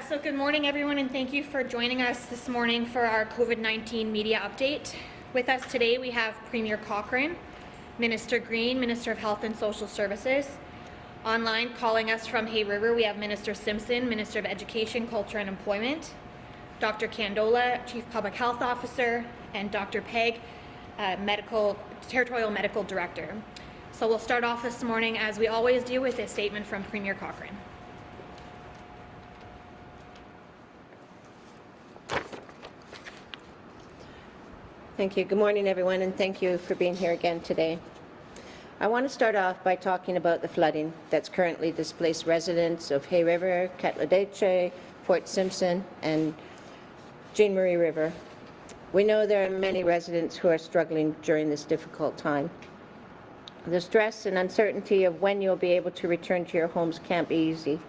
So good morning, everyone, and thank you for joining us this morning for our COVID-19 media update. With us today, we have Premier Cochrane, Minister Green, Minister of Health and Social Services. Online, calling us from Hay River, we have Minister Simpson, Minister of Education, Culture and Employment, Dr. Kandola, Chief Public Health Officer, and Dr. Pegg, Territorial Medical Director. So we'll start off this morning, as we always do, with a statement from Premier Cochrane. Thank you. Good morning, everyone, and thank you for being here again today. I want to start off by talking about the flooding that's currently displaced residents of Hay River, Dettah, Fort Simpson, and Marie River. We know there are many residents who are struggling during this difficult time. The stress and uncertainty of when you'll be able to return to your homes can't be easy,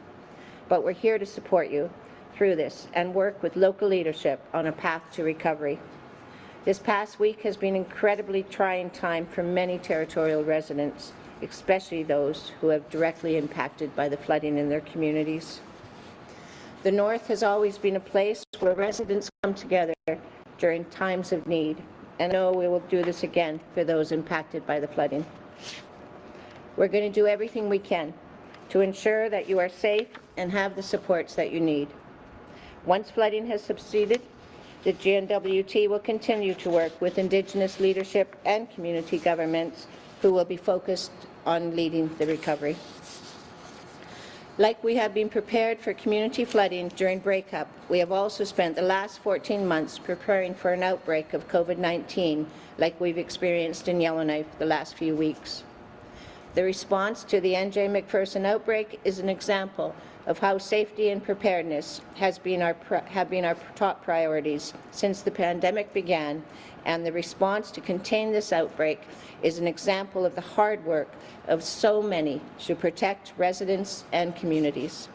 but we're here to support you through this and work with local leadership on a path to recovery. This past week has been an incredibly trying time for many territorial residents, especially those who have directly impacted by the flooding in their communities. The North has always been a place where residents come together during times of need, and I know we will do this again for those impacted by the flooding. We're going to do everything we can to ensure that you are safe and have the supports that you need. Once flooding has subsided, the N.W.T will continue to work with Indigenous leadership and community governments who will be focused on leading the recovery. Like we have been prepared for community flooding during breakup, we have also spent the last 14 months preparing for an outbreak of COVID-19 like we've experienced in Yellowknife the last few weeks. The response to the N.J. McPherson outbreak is an example of how safety and preparedness have been our top priorities since the pandemic began, and the response to contain this outbreak is an example of the hard work of so many to protect residents and communities.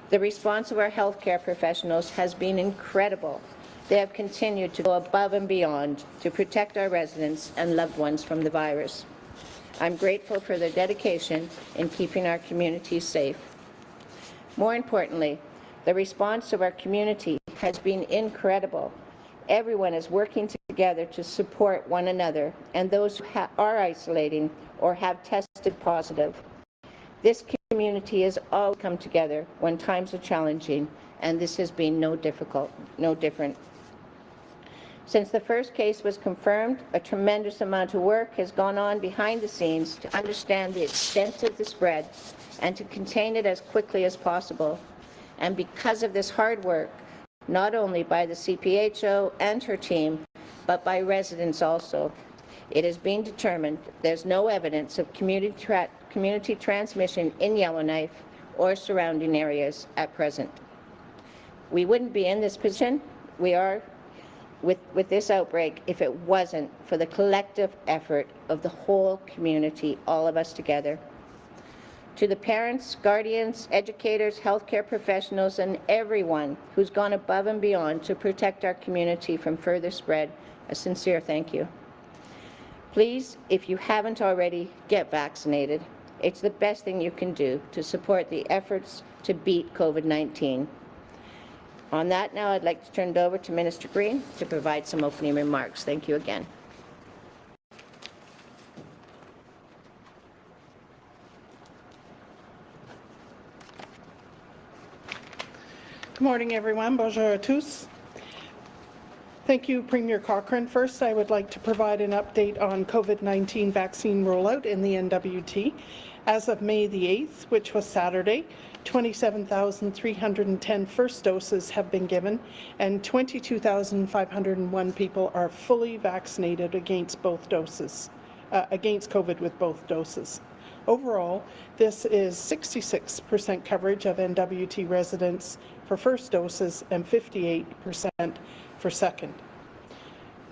The response of our healthcare professionals has been incredible. They have continued to go above and beyond to protect our residents and loved ones from the virus. I'm grateful for their dedication in keeping our communities safe. More importantly, the response of our community has been incredible. Everyone is working together to support one another and those who are isolating or have tested positive. This community has all come together when times are challenging, and this has been no different. Since the first case was confirmed, a tremendous amount of work has gone on behind the scenes to understand the extent of the spread and to contain it as quickly as possible. And because of this hard work, not only by the CPHO and her team, but by residents also, it has been determined there's no evidence of community transmission in Yellowknife or surrounding areas at present. We wouldn't be in this position we are with this outbreak if it wasn't for the collective effort of the whole community, all of us together. To the parents, guardians, educators, healthcare professionals, and everyone who's gone above and beyond to protect our community from further spread, a sincere thank you. Please, if you haven't already, get vaccinated. It's the best thing you can do to support the efforts to beat COVID-19. On that now, I'd like to turn it over to Minister Green to provide some opening remarks. Thank you again. Good morning, everyone. Bonjour à tous. Thank you, Premier Cochrane. First, I would like to provide an update on COVID-19 vaccine rollout in the N.W.T. As of May the 8th, which was Saturday, 27,310 first doses have been given, and 22,501 people are fully vaccinated against both doses, against COVID with both doses. Overall, this is 66% coverage of N.W.T. residents for first doses and 58% for second.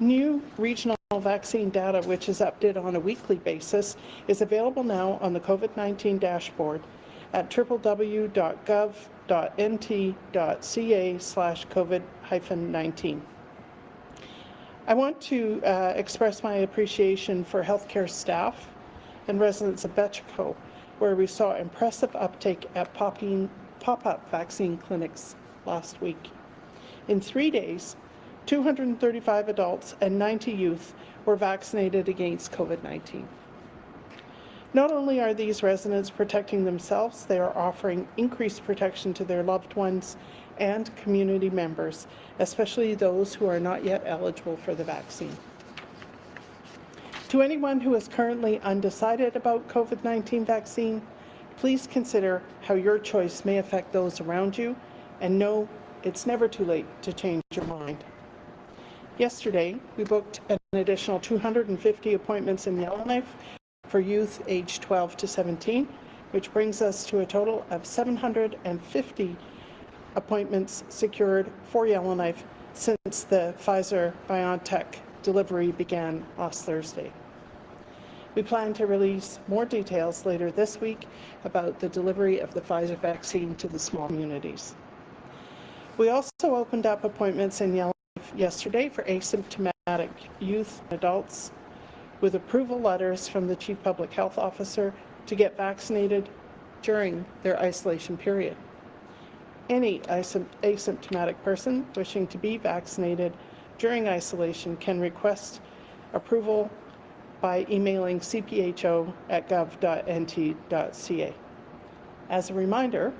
New regional vaccine data, which is updated on a weekly basis, is available now on the COVID-19 dashboard at www.gov.nt.ca/COVID-19. I want to express my appreciation for healthcare staff and residents of Behchokǫ, where we saw impressive uptake at popping pop-up vaccine clinics last week. In 3 days, 235 adults and 90 youth were vaccinated against COVID-19. Not only are these residents protecting themselves, they are offering increased protection to their loved ones and community members, especially those who are not yet eligible for the vaccine. To anyone who is currently undecided about COVID-19 vaccine, please consider how your choice may affect those around you, and know it's never too late to change your mind. Yesterday, we booked an additional 250 appointments in Yellowknife for youth aged 12 to 17, which brings us to a total of 750 appointments secured for Yellowknife since the Pfizer-BioNTech delivery began last Thursday. We plan to release more details later this week about the delivery of the Pfizer vaccine to the small communities. We also opened up appointments in Yellowknife yesterday for asymptomatic youth and adults with approval letters from the Chief Public Health Officer to get vaccinated during their isolation period. Any asymptomatic person wishing to be vaccinated during isolation can request approval by emailing cpho@gov.nt.ca. As a reminder,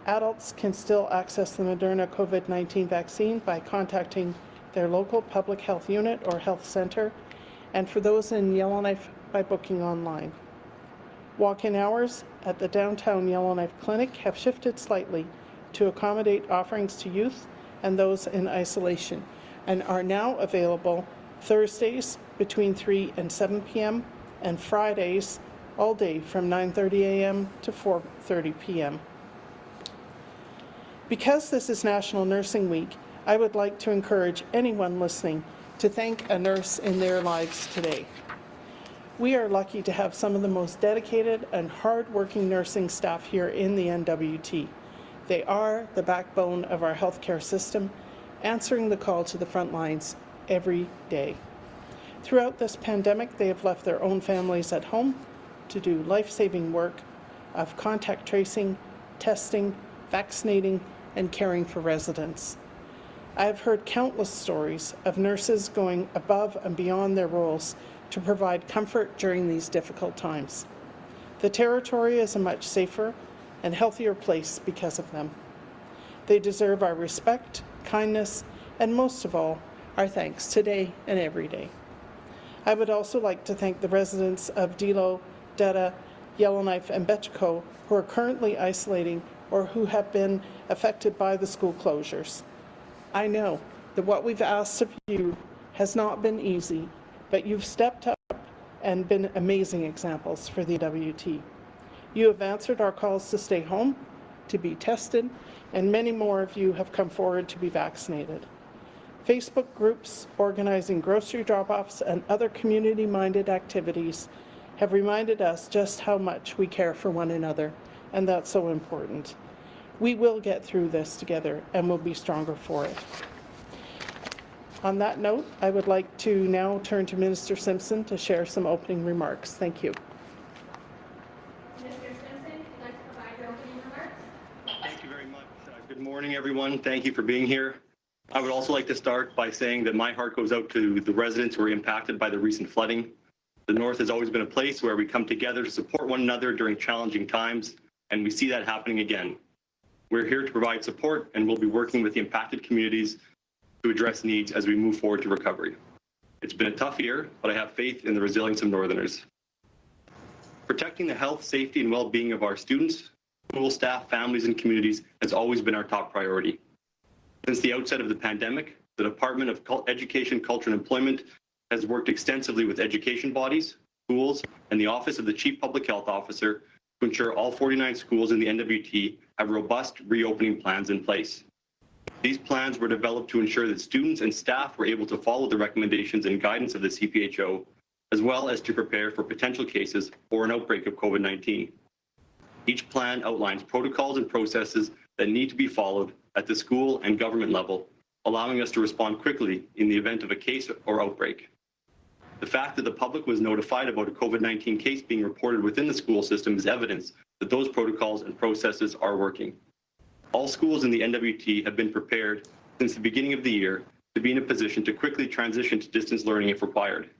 adults can still access the Moderna COVID-19 vaccine by contacting their local public health unit or health center, and for those in Yellowknife, by booking online. Walk-in hours at the downtown Yellowknife Clinic have shifted slightly to accommodate offerings to youth and those in isolation, and are now available Thursdays between 3 and 7 p.m. and Fridays all day from 9:30 a.m. to 4:30 p.m. Because this is National Nursing Week, I would like to encourage anyone listening to thank a nurse in their lives today. We are lucky to have some of the most dedicated and hard-working nursing staff here in the N.W.T. They are the backbone of our healthcare system, answering the call to the front lines every day. Throughout this pandemic, they have left their own families at home to do life-saving work of contact tracing, testing, vaccinating, and caring for residents. I have heard countless stories of nurses going above and beyond their roles to provide comfort during these difficult times. The territory is a much safer and healthier place because of them. They deserve our respect, kindness, and most of all, our thanks today and every day. I would also like to thank the residents of Ndilo, Dettah, Yellowknife, and Behchokǫ who are currently isolating or who have been affected by the school closures. I know that what we've asked of you has not been easy, but you've stepped up and been amazing examples for the N.W.T. You have answered our calls to stay home, to be tested, and many more of you have come forward to be vaccinated. Facebook groups organizing grocery drop-offs and other community-minded activities have reminded us just how much we care for one another, and that's so important. We will get through this together and we'll be stronger for it. On that note, I would like to now turn to Minister Simpson to share some opening remarks. Thank you. Minister Simpson, if you'd like to provide your opening remarks. Thank you very much. Good morning, everyone. Thank you for being here. I would also like to start by saying that my heart goes out to the residents who were impacted by the recent flooding. The North has always been a place where we come together to support one another during challenging times, and we see that happening again. We're here to provide support, and we'll be working with the impacted communities to address needs as we move forward to recovery. It's been a tough year, but I have faith in the resilience of Northerners. Protecting the health, safety, and well-being of our students, school staff, families, and communities has always been our top priority. Since the outset of the pandemic, the Department of Education, Culture, and Employment has worked extensively with education bodies, schools, and the Office of the Chief Public Health Officer to ensure all 49 schools in the N.W.T have robust reopening plans in place. These plans were developed to ensure that students and staff were able to follow the recommendations and guidance of the CPHO, as well as to prepare for potential cases or an outbreak of COVID-19. Each plan outlines protocols and processes that need to be followed at the school and government level, allowing us to respond quickly in the event of a case or outbreak. The fact that the public was notified about a COVID-19 case being reported within the school system is evidence that those protocols and processes are working. All schools in the N.W.T. have been prepared since the beginning of the year to be in a position to quickly transition to distance learning if required.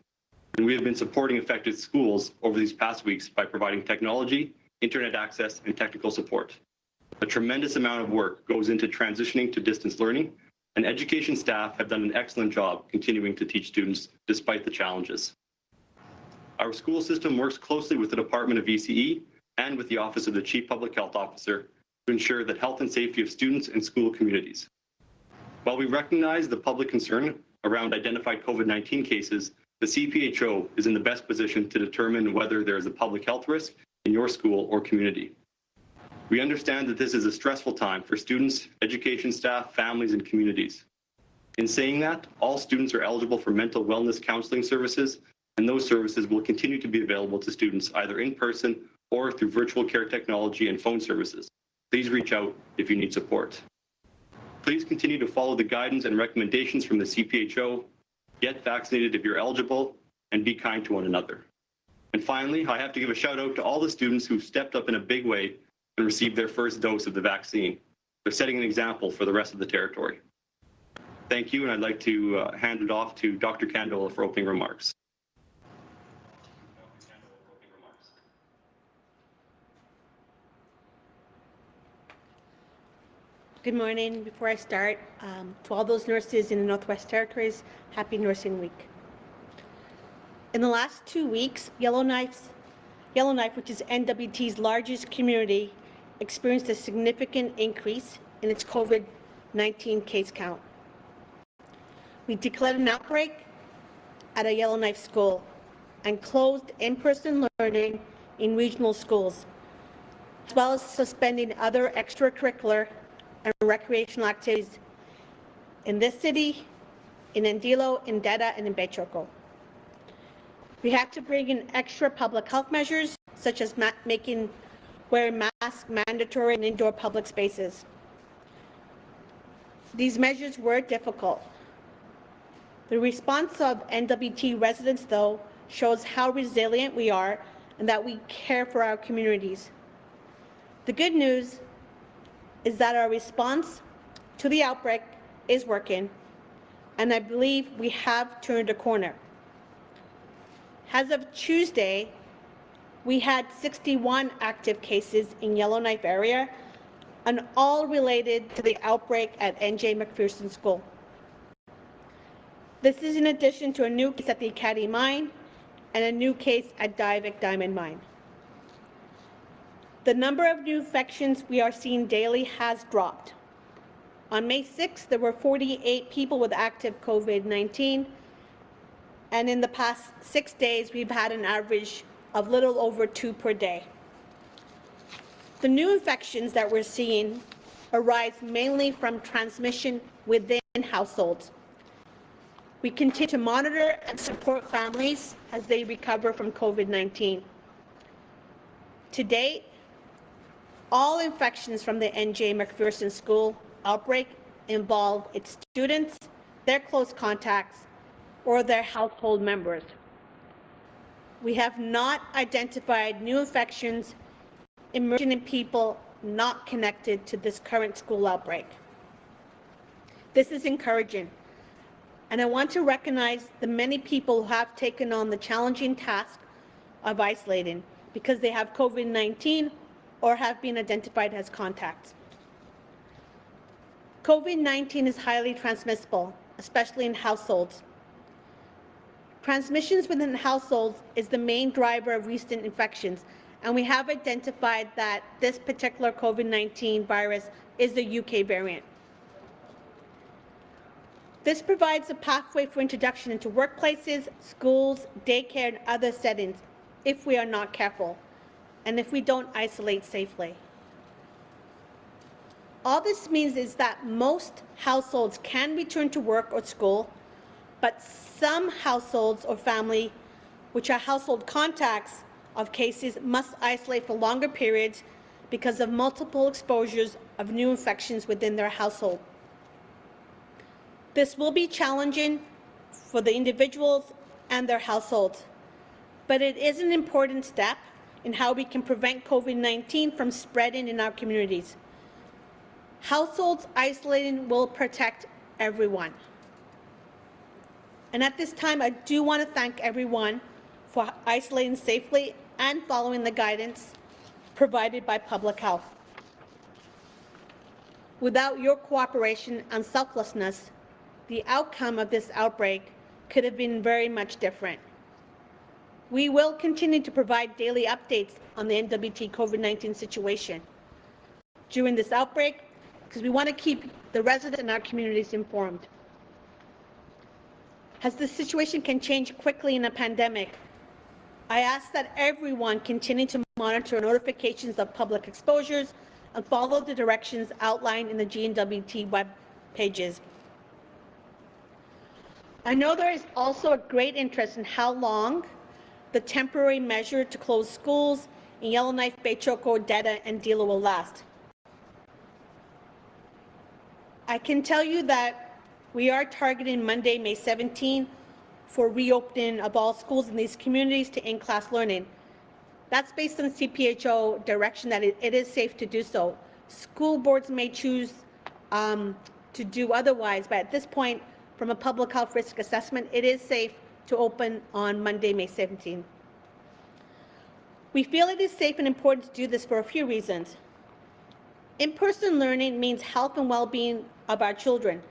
And we have been supporting affected schools over these past weeks by providing technology, internet access, and technical support. A tremendous amount of work goes into transitioning to distance learning, and education staff have done an excellent job continuing to teach students despite the challenges. Our school system works closely with the Department of ECE and with the Office of the Chief Public Health Officer to ensure the health and safety of students and school communities. While we recognize the public concern around identified COVID-19 cases, the CPHO is in the best position to determine whether there is a public health risk in your school or community. We understand that this is a stressful time for students, education staff, families, and communities. In saying that, all students are eligible for mental wellness counseling services, and those services will continue to be available to students either in person or through virtual care technology and phone services. Please reach out if you need support. Please continue to follow the guidance and recommendations from the CPHO, get vaccinated if you're eligible, and be kind to one another. And finally, I have to give a shout out to all the students who've stepped up in a big way and received their first dose of the vaccine. They're setting an example for the rest of the territory. Thank you, and I'd like to hand it off to Dr. Kandola for opening remarks. Good morning. Before I start, to all those nurses in the Northwest Territories, happy Nursing Week. In the last 2 weeks, Yellowknife, which is N.W.T's largest community, experienced a significant increase in its COVID-19 case count. We declared an outbreak at a Yellowknife school and closed in-person learning in regional schools, as well as suspending other extracurricular and recreational activities in this city, in Ndilo, in Dettah, and in Behchokǫ. We had to bring in extra public health measures, such as making wearing masks mandatory in indoor public spaces. These measures were difficult. The response of N.W.T. residents, though, shows how resilient we are and that we care for our communities. The good news is that our response to the outbreak is working, and I believe we have turned a corner. As of Tuesday, we had 61 active cases in Yellowknife area, and all related to the outbreak at N.J. McPherson School. This is in addition to a new case at the Acadie Mine and a new case at Diavik Diamond Mine. The number of new infections we are seeing daily has dropped. On May 6th, there were 48 people with active COVID-19, and in the past 6 days, we've had an average of little over 2 per day. The new infections that we're seeing arise mainly from transmission within households. We continue to monitor and support families as they recover from COVID-19. To date, all infections from the N.J. McPherson School outbreak involve its students, their close contacts, or their household members. We have not identified new infections emerging in people not connected to this current school outbreak. This is encouraging, and I want to recognize the many people who have taken on the challenging task of isolating because they have COVID-19 or have been identified as contacts. COVID-19 is highly transmissible, especially in households. Transmissions within households is the main driver of recent infections, and we have identified that this particular COVID-19 virus is the UK variant. This provides a pathway for introduction into workplaces, schools, daycare, and other settings if we are not careful, and if we don't isolate safely. All this means is that most households can return to work or school, but some households or family, which are household contacts of cases, must isolate for longer periods because of multiple exposures of new infections within their household. This will be challenging for the individuals and their households, but it is an important step in how we can prevent COVID-19 from spreading in our communities. Households isolating will protect everyone. And at this time, I do want to thank everyone for isolating safely and following the guidance provided by public health. Without your cooperation and selflessness, the outcome of this outbreak could have been very much different. We will continue to provide daily updates on the N.W.T. COVID-19 situation during this outbreak because we want to keep the residents in our communities informed. As the situation can change quickly in a pandemic, I ask that everyone continue to monitor notifications of public exposures and follow the directions outlined in the N.W.T. web pages. I know there is also a great interest in how long the temporary measure to close schools in Yellowknife, Behchokǫ, Dettah, and Ndilo will last. I can tell you that we are targeting Monday, May 17 for reopening of all schools in these communities to in-class learning. That's based on CPHO direction that it is safe to do so. School boards may choose to do otherwise, but at this point, from a public health risk assessment, it is safe to open on Monday, May 17. We feel it is safe and important to do this for a few reasons. In-person learning means health and well-being of our children.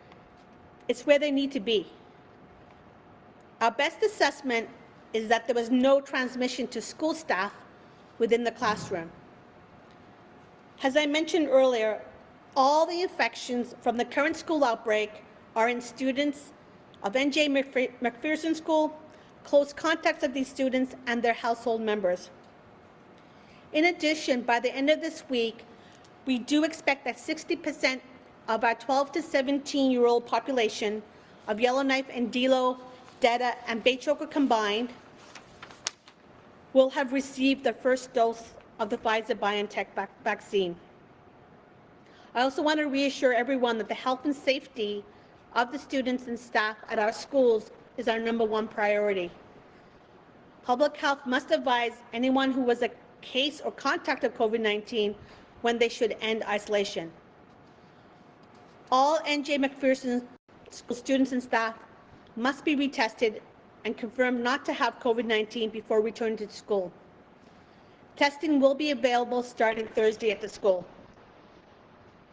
It's where they need to be. Our best assessment is that there was no transmission to school staff within the classroom. As I mentioned earlier, all the infections from the current school outbreak are in students of N.J. McPherson School, close contacts of these students, and their household members. In addition, by the end of this week, we do expect that 60% of our 12 to 17-year-old population of Yellowknife and Ndilo, Dettah, and Behchokǫ combined will have received the first dose of the Pfizer-BioNTech vaccine. I also want to reassure everyone that the health and safety of the students and staff at our schools is our #1 priority. Public health must advise anyone who was a case or contact of COVID-19 when they should end isolation. All N.J. McPherson School students and staff must be retested and confirmed not to have COVID-19 before returning to school. Testing will be available starting Thursday at the school.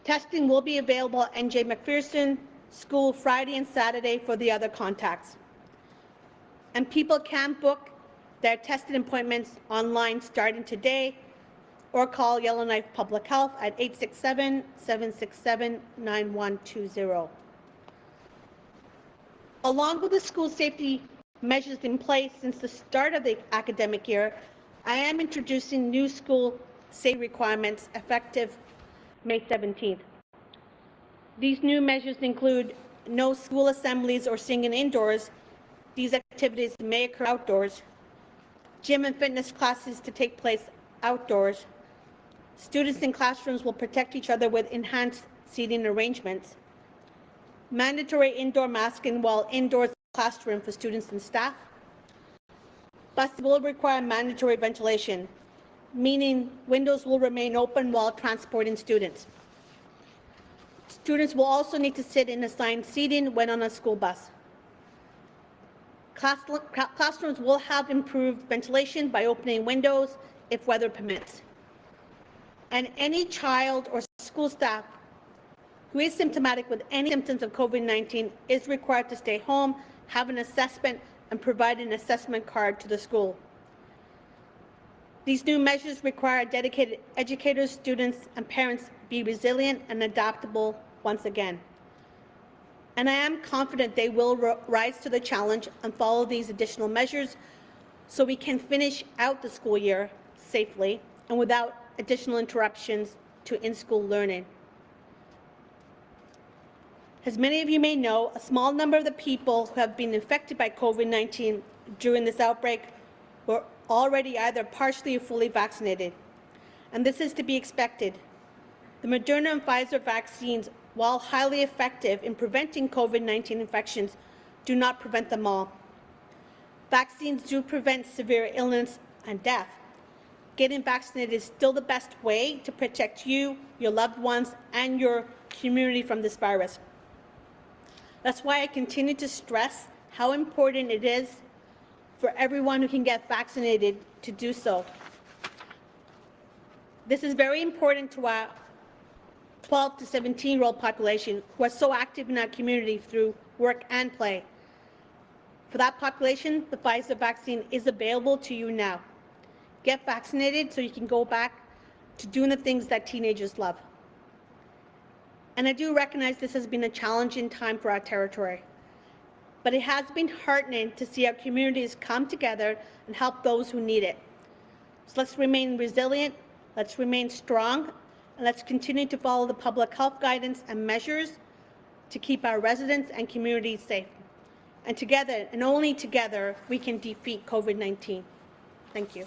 Testing will be available at N.J. McPherson School Friday and Saturday for the other contacts. And people can book their testing appointments online starting today or call Yellowknife Public Health at 867-767-9120. Along with the school safety measures in place since the start of the academic year, I am introducing new school safety requirements effective May 17th. These new measures include no school assemblies or singing indoors. These activities may occur outdoors. Gym and fitness classes to take place outdoors. Students in classrooms will protect each other with enhanced seating arrangements. Mandatory indoor masking while indoors classroom for students and staff. Buses will require mandatory ventilation, meaning windows will remain open while transporting students. Students will also need to sit in assigned seating when on a school bus. Classrooms will have improved ventilation by opening windows if weather permits. And any child or school staff who is symptomatic with any symptoms of COVID-19 is required to stay home, have an assessment, and provide an assessment card to the school. These new measures require dedicated educators, students, and parents be resilient and adaptable once again. And I am confident they will rise to the challenge and follow these additional measures so we can finish out the school year safely and without additional interruptions to in-school learning. As many of you may know, a small number of the people who have been infected by COVID-19 during this outbreak were already either partially or fully vaccinated, and this is to be expected. The Moderna and Pfizer vaccines, while highly effective in preventing COVID-19 infections, do not prevent them all. Vaccines do prevent severe illness and death. getting vaccinated is still the best way to protect you, your loved ones, and your community from this virus. That's why I continue to stress how important it is for everyone who can get vaccinated to do so. This is very important to our 12 to 17-year-old population who are so active in our community through work and play. For that population, the Pfizer vaccine is available to you now. Get vaccinated so you can go back to doing the things that teenagers love. And I do recognize this has been a challenging time for our territory, but it has been heartening to see our communities come together and help those who need it. So let's remain resilient, let's remain strong, and let's continue to follow the public health guidance and measures to keep our residents and communities safe. And together, and only together, we can defeat COVID-19. Thank you.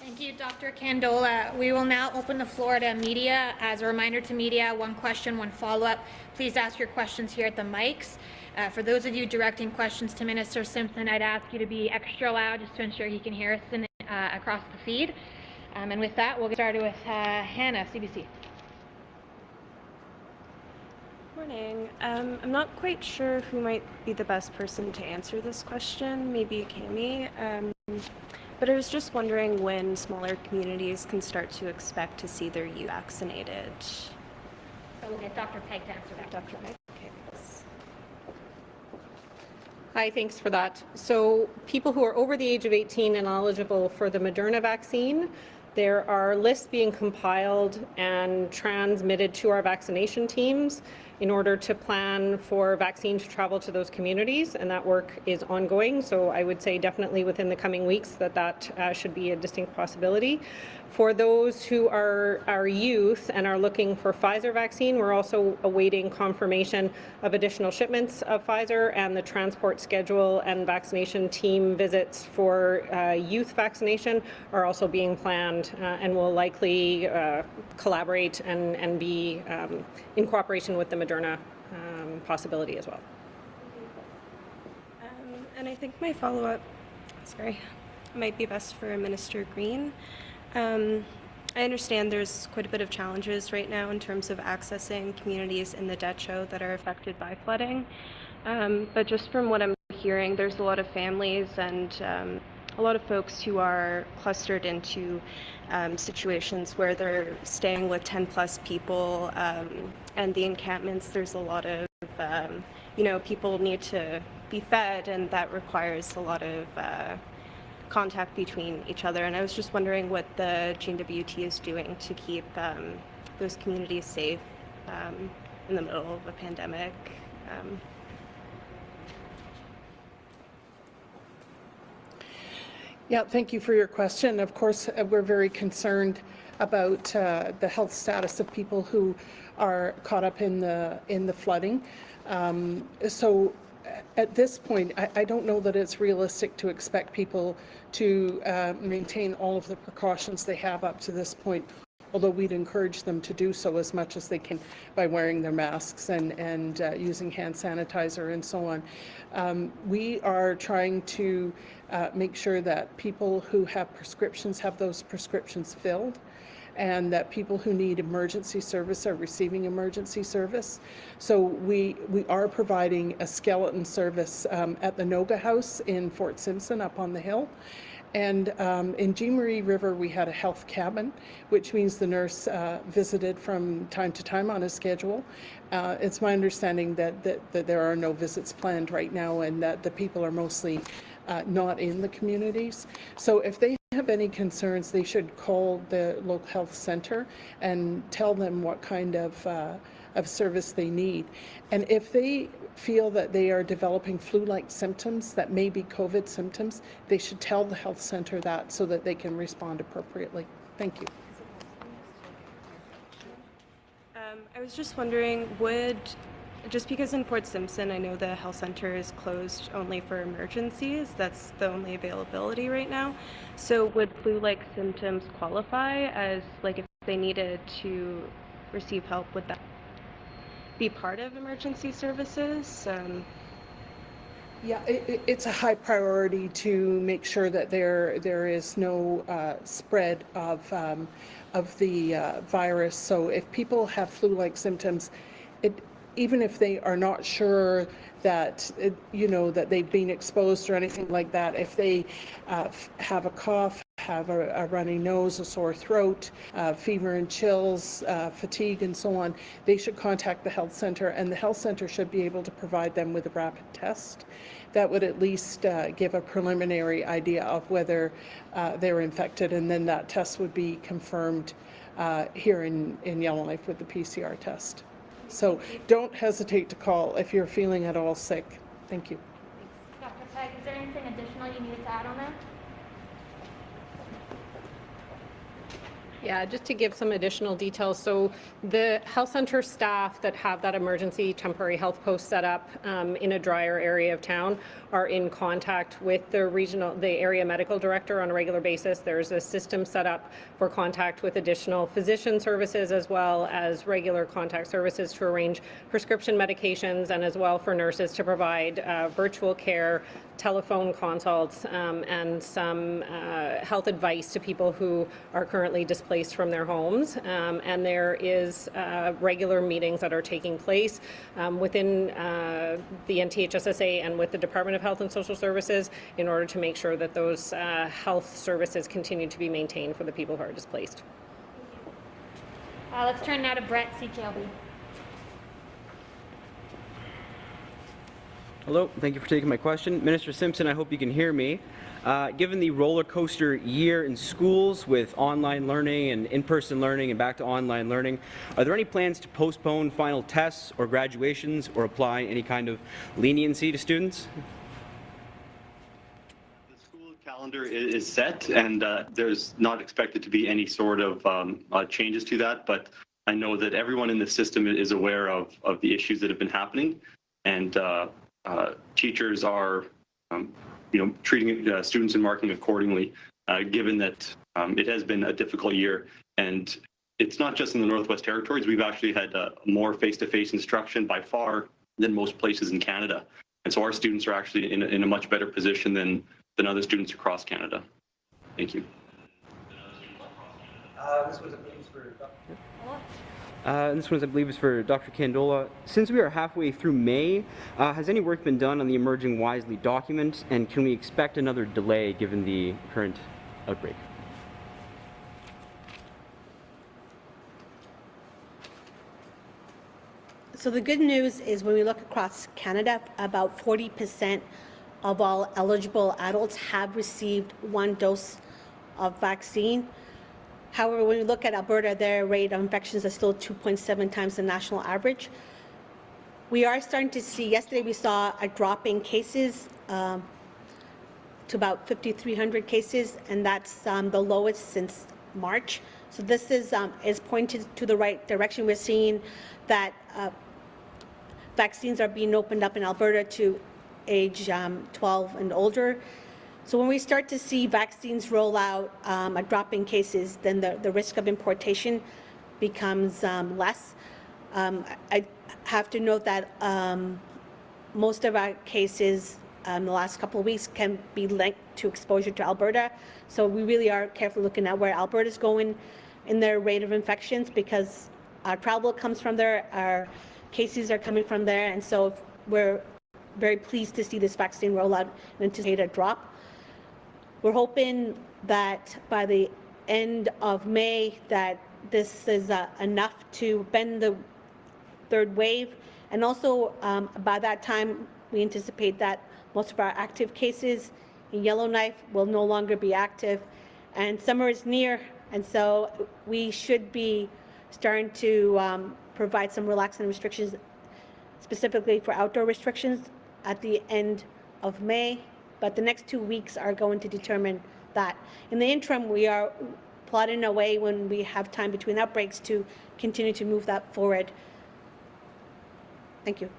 Thank you, Dr. Kandola. We will now open the floor to media. As a reminder to media, one question, one follow-up. Please ask your questions here at the mics. For those of you directing questions to Minister Simpson, I'd ask you to be extra loud just to ensure he can hear us across the feed. And with that, we'll get started with Hannah, CBC. Morning. I'm not quite sure who might be the best person to answer this question, maybe Cami. But I was just wondering when smaller communities can start to expect to see their youth vaccinated. So we'll get Dr. Pegg to answer that. Dr. Pegg, okay, thanks. Hi, thanks for that. So people who are over the age of 18 and eligible for the Moderna vaccine, there are lists being compiled and transmitted to our vaccination teams in order to plan for vaccine to travel to those communities, and that work is ongoing. So I would say definitely within the coming weeks that should be a distinct possibility. For those who are our youth and are looking for Pfizer vaccine, we're also awaiting confirmation of additional shipments of Pfizer, and the transport schedule and vaccination team visits for youth vaccination are also being planned and will likely collaborate and be in cooperation with the Moderna possibility as well. And I think my follow-up, might be best for Minister Green. I understand there's quite a bit of challenges right now in terms of accessing communities in the Dettah that are affected by flooding. But just from what I'm hearing, there's a lot of families and a lot of folks who are clustered into situations where they're staying with 10 plus people, and the encampments, there's a lot of, people need to be fed, and that requires a lot of contact between each other. And I was just wondering what the N.W.T is doing to keep those communities safe in the middle of a pandemic. Yeah, thank you for your question. Of course, we're very concerned about the health status of people who are caught up in the flooding. So at this point, I don't know that it's realistic to expect people to maintain all of the precautions they have up to this point, although we'd encourage them to do so as much as they can by wearing their masks and using hand sanitizer and so on. We are trying to make sure that people who have prescriptions have those prescriptions filled, and that people who need emergency service are receiving emergency service. So we are providing a skeleton service at the Noga House in Fort Simpson up on the hill. And in Ndilo River, we had a health cabin, which means the nurse visited from time to time on a schedule. It's my understanding that there are no visits planned right now, and that the people are mostly not in the communities. So if they have any concerns, they should call the local health center and tell them what kind of service they need. And if they feel that they are developing flu-like symptoms that may be COVID symptoms, they should tell the health center that so that they can respond appropriately. Thank you. I was just wondering, just because in Fort Simpson, I know the health center is closed only for emergencies, that's the only availability right now. So would flu-like symptoms qualify as, like, if they needed to receive help, would that be part of emergency services? Yeah, it's a high priority to make sure that there is no spread of the virus. So if people have flu-like symptoms, even if they are not sure that, that they've been exposed or anything like that, if they have a cough, have a runny nose, a sore throat, fever and chills, fatigue and so on, they should contact the health center, and the health center should be able to provide them with a rapid test that would at least give a preliminary idea of whether they're infected, and then that test would be confirmed here in Yellowknife with the PCR test. So don't hesitate to call if you're feeling at all sick. Thank you. Dr. Pegg, is there anything additional you needed to add on that? Yeah, just to give some additional details. So the health center staff that have that emergency temporary health post set up in a drier area of town are in contact with the area medical director on a regular basis. There's a system set up for contact with additional physician services, as well as regular contact services to arrange prescription medications, and as well for nurses to provide virtual care, telephone consults, and some health advice to people who are currently displaced from their homes. And there is regular meetings that are taking place within the NTHSSA and with the Department of Health and Social Services in order to make sure that those health services continue to be maintained for the people who are displaced. Let's turn now to Brett, CKLB. Hello, thank you for taking my question. Minister Simpson, I hope you can hear me. Given the roller coaster year in schools with online learning and in-person learning and back to online learning, are there any plans to postpone final tests or graduations or apply any kind of leniency to students? The school calendar is set, and there's not expected to be any sort of changes to that, but I know that everyone in the system is aware of the issues that have been happening, and teachers are, treating students and marking accordingly, given that it has been a difficult year. And it's not just in the Northwest Territories. We've actually had more face-to-face instruction by far than most places in Canada. And so our students are actually in a much better position than other students across Canada. Thank you. This one's, I believe, is for Dr. Kandola. Since we are halfway through May, has any work been done on the Emerging Wisely document, and can we expect another delay given the current outbreak? So the good news is when we look across Canada, about 40% of all eligible adults have received one dose of vaccine. However, when we look at Alberta, their rate of infections is still 2.7 times the national average. We are starting to see, yesterday we saw a drop in cases to about 5,300 cases, and that's the lowest since March. So this is pointed to the right direction. We're seeing that vaccines are being opened up in Alberta to age 12 and older. So when we start to see vaccines roll out, a drop in cases, then the risk of importation becomes less. I have to note that most of our cases in the last couple of weeks can be linked to exposure to Alberta. So we really are carefully looking at where Alberta is going in their rate of infections, because our travel comes from there, our cases are coming from there, and so we're very pleased to see this vaccine roll out and anticipate a drop. We're hoping that by the end of May that this is enough to bend the third wave, and also by that time we anticipate that most of our active cases in Yellowknife will no longer be active, and summer is near, and so we should be starting to provide some relaxing restrictions, specifically for outdoor restrictions at the end of May. But the next 2 weeks are going to determine that. In the interim, we are plotting a way when we have time between outbreaks to continue to move that forward. Thank you.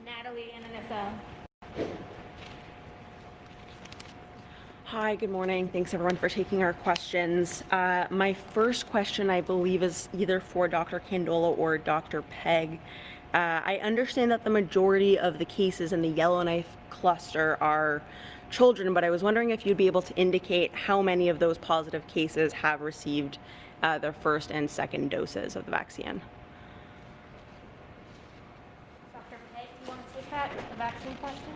Natalie and Anissa. Hi, good morning. Thanks everyone for taking our questions. My first question, I believe, is either for Dr. Kandola or Dr. Pegg. I understand that the majority of the cases in the Yellowknife cluster are children, but I was wondering if you'd be able to indicate how many of those positive cases have received their first and second doses of the vaccine. Dr. Pegg, do you want to take that, the vaccine question?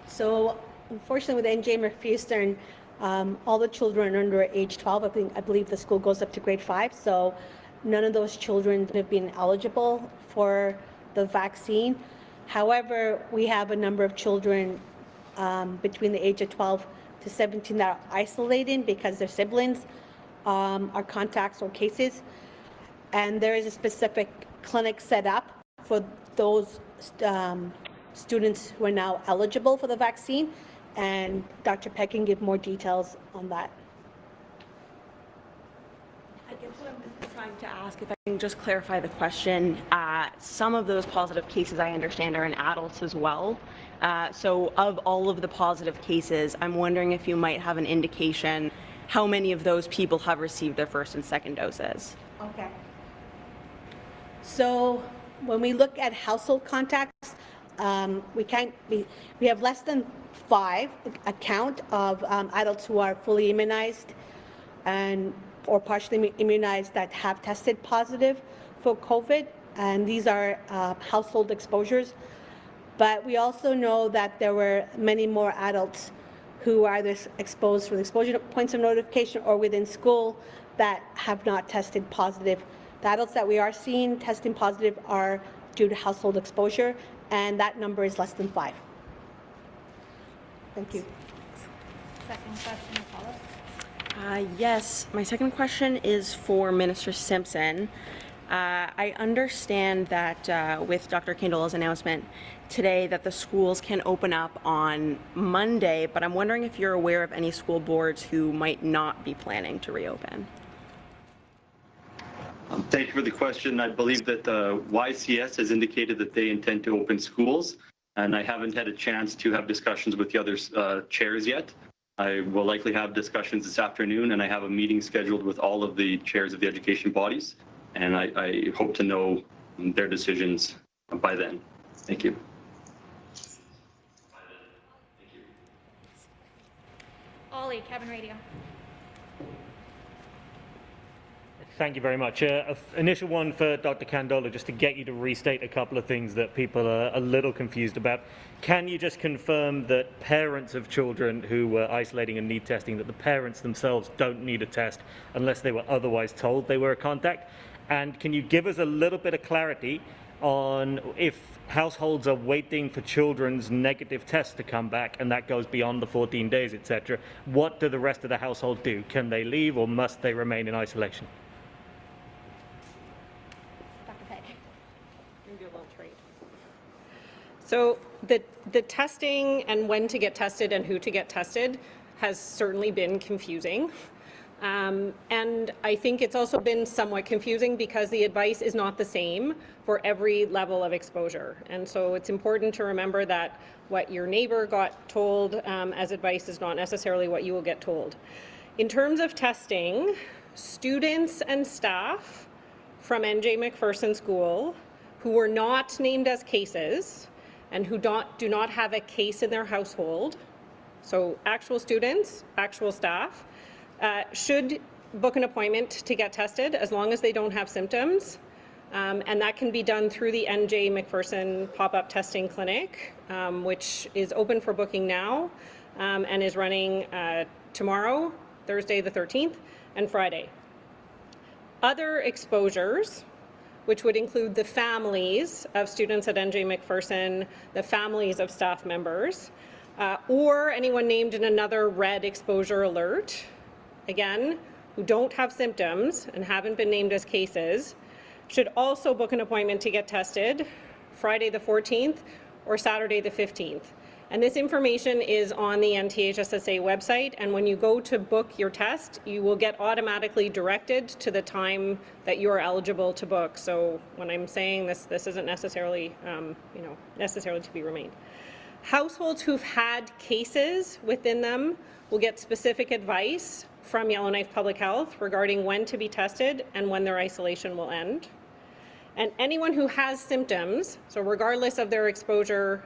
So unfortunately with NJ McPherson, all the children under age 12, I believe the school goes up to grade 5, so none of those children have been eligible for the vaccine. However, we have a number of children between the age of 12 to 17 that are isolated because their siblings are contacts or cases. And there is a specific clinic set up for those students who are now eligible for the vaccine, and Dr. Pegg can give more details on that. I guess what I'm trying to ask, if I can just clarify the question, some of those positive cases I understand are in adults as well. So of all of the positive cases, I'm wondering if you might have an indication how many of those people have received their first and second doses. Okay. So when we look at household contacts, we have less than 5 account of adults who are fully immunized and or partially immunized that have tested positive for COVID, and these are household exposures. But we also know that there were many more adults who are either exposed with exposure points of notification or within school that have not tested positive. The adults that we are seeing testing positive are due to household exposure, and that number is less than 5. Thank you. Second question, follow-up. Yes, my second question is for Minister Simpson. I understand that with Dr. Kandola's announcement today that the schools can open up on Monday, but I'm wondering if you're aware of any school boards who might not be planning to reopen. Thank you for the question. I believe that YCS has indicated that they intend to open schools, and I haven't had a chance to have discussions with the other chairs yet. I will likely have discussions this afternoon, and I have a meeting scheduled with all of the chairs of the education bodies, and I hope to know their decisions by then. Thank you. Ollie, Cabin Radio. Thank you very much. Initial one for Dr. Kandola, just to get you to restate a couple of things that people are a little confused about. Can you just confirm that parents of children who were isolating and need testing, that the parents themselves don't need a test unless they were otherwise told they were a contact? And can you give us a little bit of clarity on if households are waiting for children's negative tests to come back and that goes beyond the 14 days, etc., what do the rest of the household do? Can they leave or must they remain in isolation? So the testing and when to get tested and who to get tested has certainly been confusing. And I think it's also been somewhat confusing because the advice is not the same for every level of exposure. And so it's important to remember that what your neighbor got told as advice is not necessarily what you will get told. In terms of testing, students and staff from N.J. McPherson School who were not named as cases and who do not have a case in their household, so actual students, actual staff, should book an appointment to get tested as long as they don't have symptoms. And that can be done through the N.J. McPherson pop-up testing clinic, which is open for booking now and is running tomorrow, Thursday the 13th, and Friday. Other exposures, which would include the families of students at N.J. McPherson, the families of staff members, or anyone named in another red exposure alert, again, who don't have symptoms and haven't been named as cases, should also book an appointment to get tested Friday the 14th or Saturday the 15th. And this information is on the NTHSSA website, and when you go to book your test, you will get automatically directed to the time that you are eligible to book. So when I'm saying this isn't necessarily, necessarily to be remained. Households who've had cases within them will get specific advice from Yellowknife Public Health regarding when to be tested and when their isolation will end. And anyone who has symptoms, so regardless of their exposure,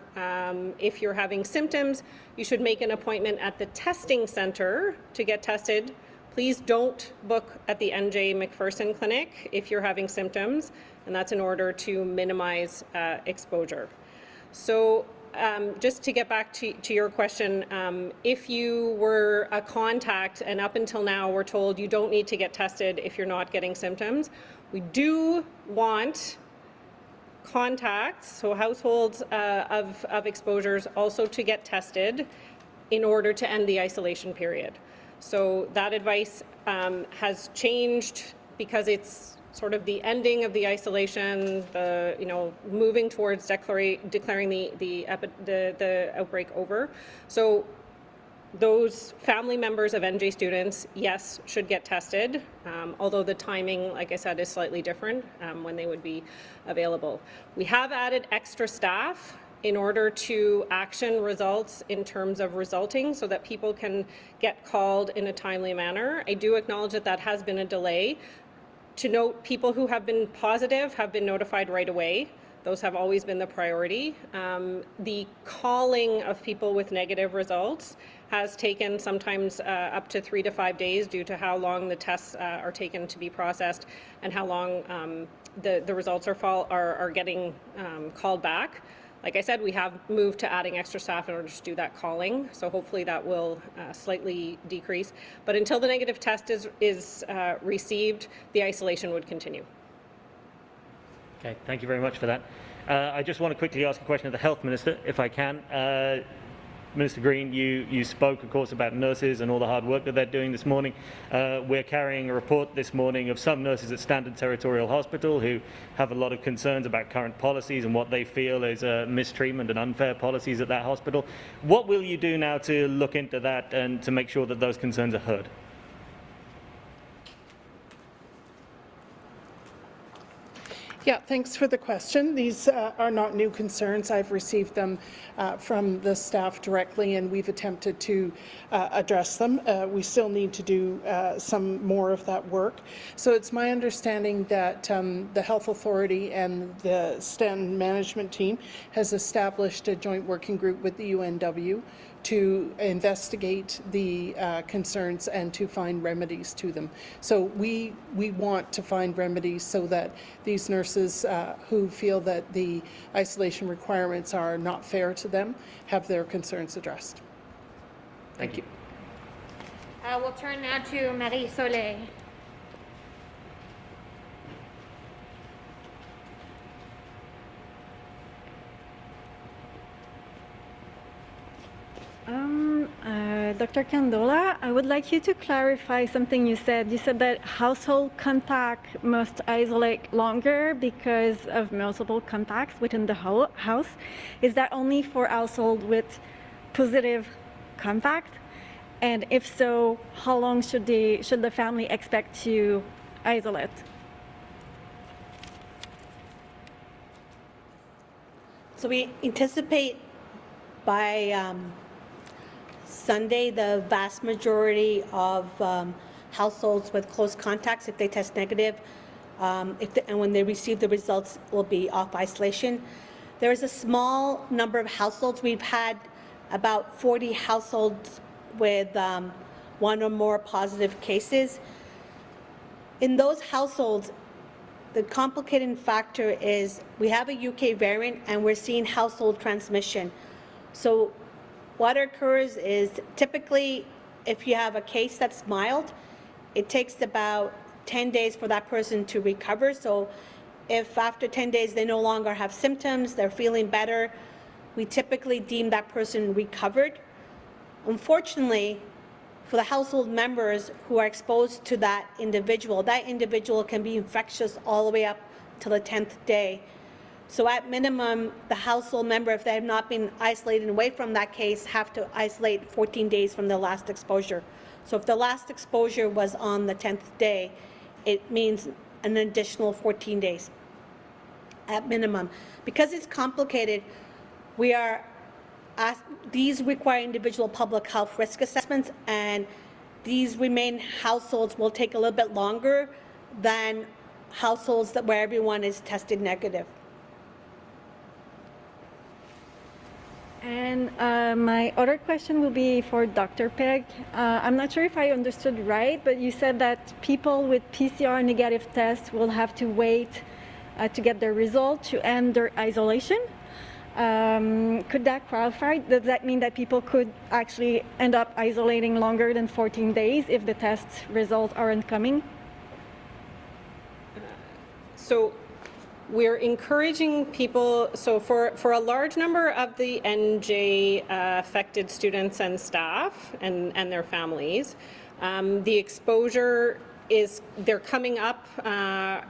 if you're having symptoms, you should make an appointment at the testing center to get tested. Please don't book at the NJ McPherson Clinic if you're having symptoms, and that's in order to minimize exposure. So just to get back to your question, if you were a contact and up until now we're told you don't need to get tested if you're not getting symptoms, we do want contacts, so households of exposures, also to get tested in order to end the isolation period. So that advice has changed because it's sort of the ending of the isolation, moving towards declaring the outbreak over. So those family members of NJ students, yes, should get tested, although the timing, like I said, is slightly different when they would be available. We have added extra staff in order to action results in terms of resulting so that people can get called in a timely manner. I do acknowledge that that has been a delay. To note, people who have been positive have been notified right away. Those have always been the priority. The calling of people with negative results has taken sometimes up to 3 to 5 days due to how long the tests are taken to be processed and how long the results are getting called back. Like I said, we have moved to adding extra staff in order to do that calling, so hopefully that will slightly decrease. But until the negative test is received, the isolation would continue. Okay, thank you very much for that. I just want to quickly ask a question of the Health Minister, if I can. Minister Green, you spoke, of course, about nurses and all the hard work that they're doing this morning. We're carrying a report this morning of some nurses at Standard Territorial Hospital who have a lot of concerns about current policies and what they feel is mistreatment and unfair policies at that hospital. What will you do now to look into that and to make sure that those concerns are heard? Yeah, thanks for the question. These are not new concerns. I've received them from the staff directly, and we've attempted to address them. We still need to do some more of that work. So it's my understanding that the Health Authority and the STEM management team has established a joint working group with the UNW to investigate the concerns and to find remedies to them. So we want to find remedies so that these nurses who feel that the isolation requirements are not fair to them have their concerns addressed. Thank you. We'll turn now to Marie Soleil. Dr. Kandola, I would like you to clarify something you said. You said that household contact must isolate longer because of multiple contacts within the house. Is that only for household with positive contact? And if so, how long should the family expect to isolate? So we anticipate by Sunday, the vast majority of households with close contacts, if they test negative, and when they receive the results, will be off isolation. There is a small number of households. We've had about 40 households with one or more positive cases. In those households, the complicating factor is we have a UK variant and we're seeing household transmission. So what occurs is typically if you have a case that's mild, it takes about 10 days for that person to recover. So if after 10 days they no longer have symptoms, they're feeling better, we typically deem that person recovered. Unfortunately, for the household members who are exposed to that individual can be infectious all the way up to the 10th day. So at minimum, the household member, if they have not been isolated away from that case, have to isolate 14 days from the last exposure. So if the last exposure was on the 10th day, it means an additional 14 days at minimum. Because it's complicated, these require individual public health risk assessments, and these remain households will take a little bit longer than households where everyone is tested negative. And my other question will be for Dr. Pegg. I'm not sure if I understood right, but you said that people with PCR negative tests will have to wait to get their result to end their isolation. Could that clarify? Does that mean that people could actually end up isolating longer than 14 days if the test results aren't coming? So we're encouraging people, so for a large number of the NJ affected students and staff and their families, the exposure they're coming up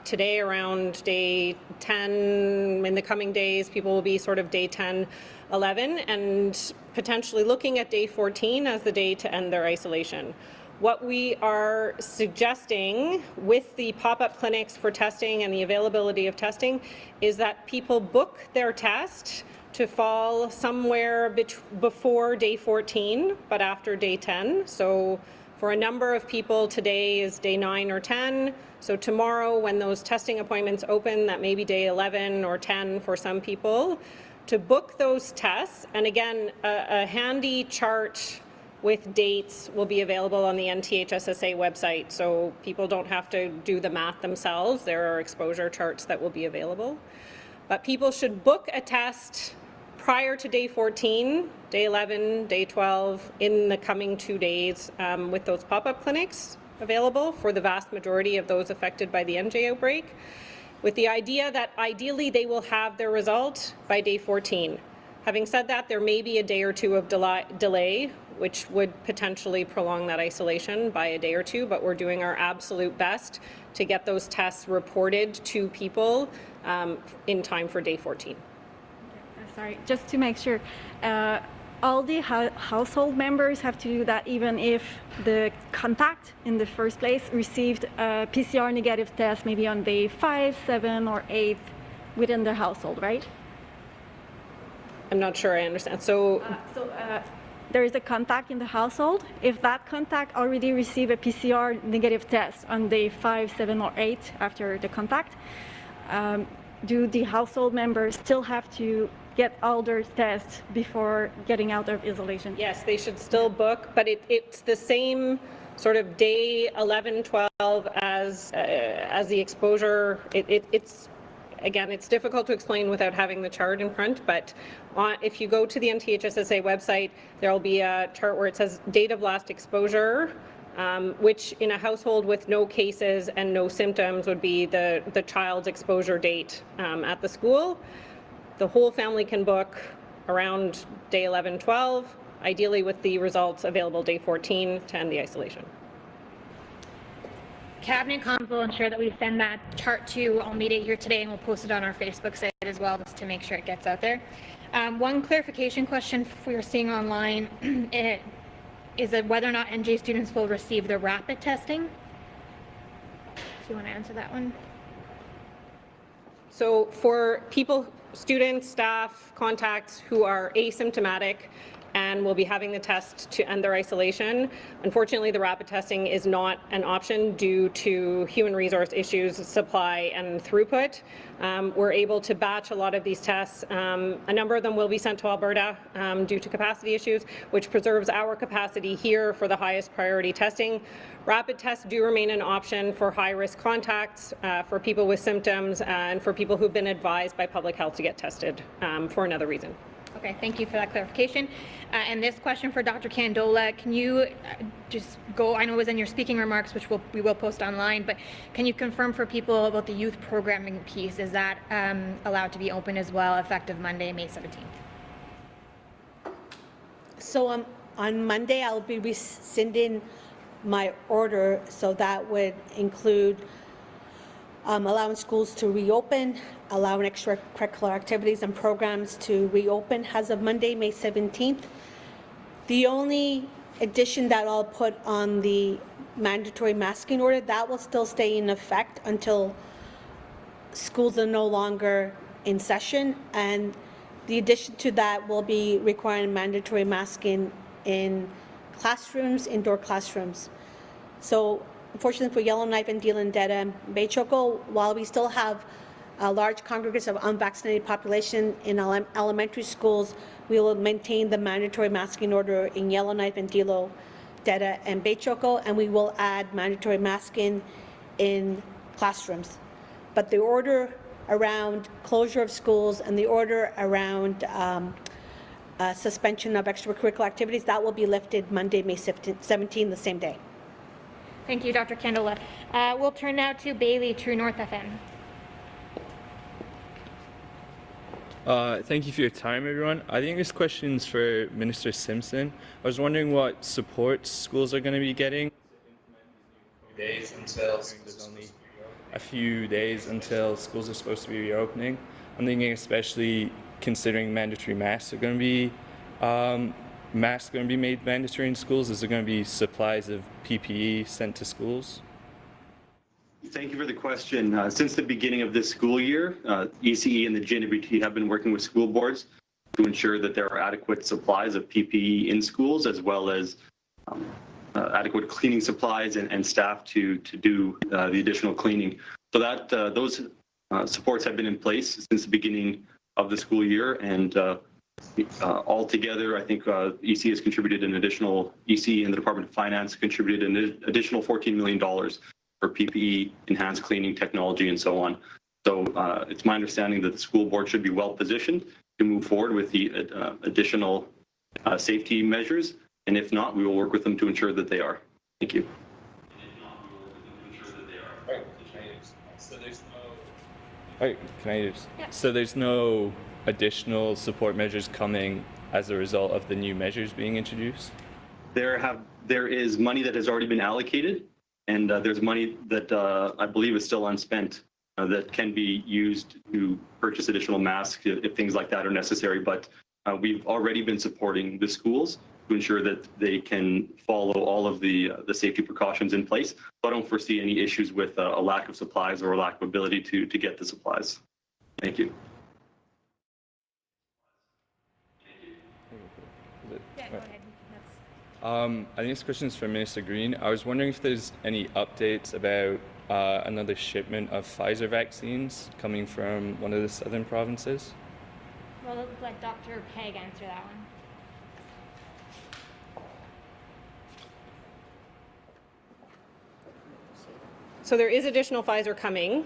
today around day 10. In the coming days, people will be sort of day 10, 11, and potentially looking at day 14 as the day to end their isolation. What we are suggesting with the pop-up clinics for testing and the availability of testing is that people book their test to fall somewhere before day 14, but after day 10. So for a number of people, today is day 9 or 10. So tomorrow, when those testing appointments open, that may be day 11 or 10 for some people, to book those tests. And again, a handy chart with dates will be available on the NTHSSA website, so people don't have to do the math themselves. There are exposure charts that will be available. But people should book a test prior to day 14, day 11, day 12, in the coming 2 days with those pop-up clinics available for the vast majority of those affected by the NJ outbreak, with the idea that ideally they will have their result by day 14. Having said that, there may be a day or two of delay, which would potentially prolong that isolation by a day or two, but we're doing our absolute best to get those tests reported to people in time for day 14. Sorry, just to make sure, all the household members have to do that even if the contact in the first place received a PCR negative test maybe on day 5, 7, or 8 within their household, right? I'm not sure I understand. So there is a contact in the household. If that contact already received a PCR negative test on day 5, 7, or 8 after the contact, do the household members still have to get all their tests before getting out of isolation? Yes, they should still book, but it's the same sort of day 11, 12 as the exposure. It's again, it's difficult to explain without having the chart in front, but if you go to the NTHSSA website, there will be a chart where it says date of last exposure, which in a household with no cases and no symptoms would be the child's exposure date at the school. The whole family can book around day 11, 12, ideally with the results available day 14 to end the isolation. Cabinet Comms will ensure that we send that chart to all media here today, and we'll post it on our Facebook site as well, just to make sure it gets out there. One clarification question we are seeing online is that whether or not NJ students will receive the rapid testing. Do you want to answer that one? So for people, students, staff, contacts who are asymptomatic and will be having the test to end their isolation, unfortunately the rapid testing is not an option due to human resource issues, supply and throughput. We're able to batch a lot of these tests. A number of them will be sent to Alberta due to capacity issues, which preserves our capacity here for the highest priority testing. Rapid tests do remain an option for high-risk contacts, for people with symptoms, and for people who've been advised by public health to get tested for another reason. Okay, thank you for that clarification. And this question for Dr. Kandola, can you just go, I know it was in your speaking remarks, which we will post online, but can you confirm for people about the youth programming piece? Is that allowed to be open as well, effective Monday, May 17th? So on Monday, I'll be rescinding my order, so that would include allowing schools to reopen, allowing extracurricular activities and programs to reopen as of Monday, May 17th. The only addition that I'll put on the mandatory masking order, that will still stay in effect until schools are no longer in session, and the addition to that will be requiring mandatory masking in classrooms, indoor classrooms. So unfortunately for Yellowknife and Ndilo and Dettah and Behchokǫ, while we still have large congregates of unvaccinated population in elementary schools, we will maintain the mandatory masking order in Yellowknife and Ndilo, Dettah and Behchokǫ, and we will add mandatory masking in classrooms. But the order around closure of schools and the order around suspension of extracurricular activities, that will be lifted Monday, May 17, the same day. Thank you, Dr. Kandola. We'll turn now to Bailey, True North FM. Thank you for your time, everyone. I think this question's for Minister Simpson. I was wondering what supports schools are going to be getting. Days until there's only a few days until schools are supposed to be reopening. I'm thinking, especially considering mandatory masks are going to be made mandatory in schools. Is there going to be supplies of PPE sent to schools? Thank you for the question. Since the beginning of this school year, ECE and the N.W.T have been working with school boards to ensure that there are adequate supplies of PPE in schools, as well as adequate cleaning supplies and staff to do the additional cleaning. So that those supports have been in place since the beginning of the school year, and altogether, I think EC has contributed an additional, EC and the Department of Finance contributed an additional $14 million for PPE, enhanced cleaning technology, and so on. So it's my understanding that the school board should be well positioned to move forward with the additional safety measures, and if not, we will work with them to ensure that they are. Thank you. So there's no additional support measures coming as a result of the new measures being introduced? There is money that has already been allocated, and there's money that I believe is still unspent that can be used to purchase additional masks if things like that are necessary. But we've already been supporting the schools to ensure that they can follow all of the safety precautions in place. So I don't foresee any issues with a lack of supplies or a lack of ability to get the supplies. Thank you. Yeah, go ahead. I think this question is for Minister Green. I was wondering if there's any updates about another shipment of Pfizer vaccines coming from one of the southern provinces. Well, let Dr. Pegg answer that one. So there is additional Pfizer coming.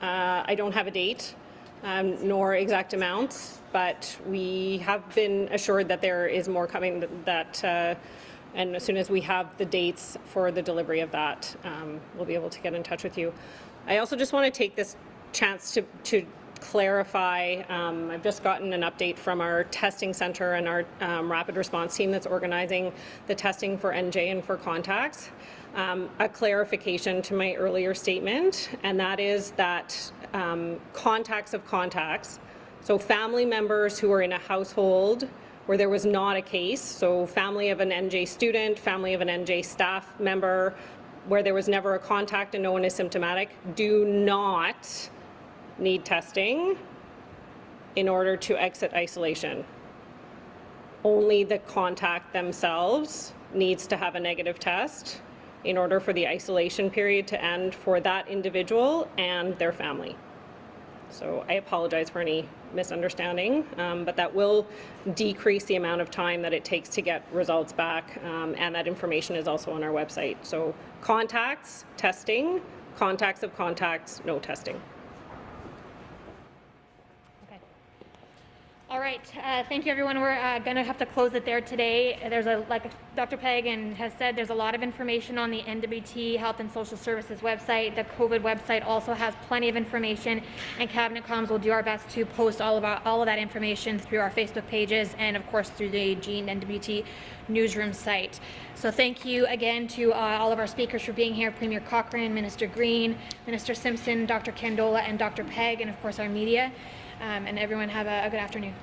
I don't have a date nor exact amounts, but we have been assured that there is more coming, and as soon as we have the dates for the delivery of that, we'll be able to get in touch with you. I also just want to take this chance to clarify, I've just gotten an update from our testing center and our rapid response team that's organizing the testing for NJ and for contacts. A clarification to my earlier statement, and that is that contacts of contacts, so family members who are in a household where there was not a case, so family of an NJ student, family of an NJ staff member, where there was never a contact and no one is symptomatic, do not need testing in order to exit isolation. Only the contact themselves needs to have a negative test in order for the isolation period to end for that individual and their family. So I apologize for any misunderstanding, but that will decrease the amount of time that it takes to get results back, and that information is also on our website. So contacts, testing, contacts of contacts, no testing. Okay. All right. Thank you, everyone. We're going to have to close it there today. There's Dr. Pegg has said there's a lot of information on the N.W.T. Health and Social Services website. The COVID website also has plenty of information, and Cabinet Comms will do our best to post all of that information through our Facebook pages and, of course, through the Gene N.W.T. newsroom site. So thank you again to all of our speakers for being here, Premier Cochrane, Minister Green, Minister Simpson, Dr. Kandola, and Dr. Pegg, and of course our media. And everyone have a good afternoon.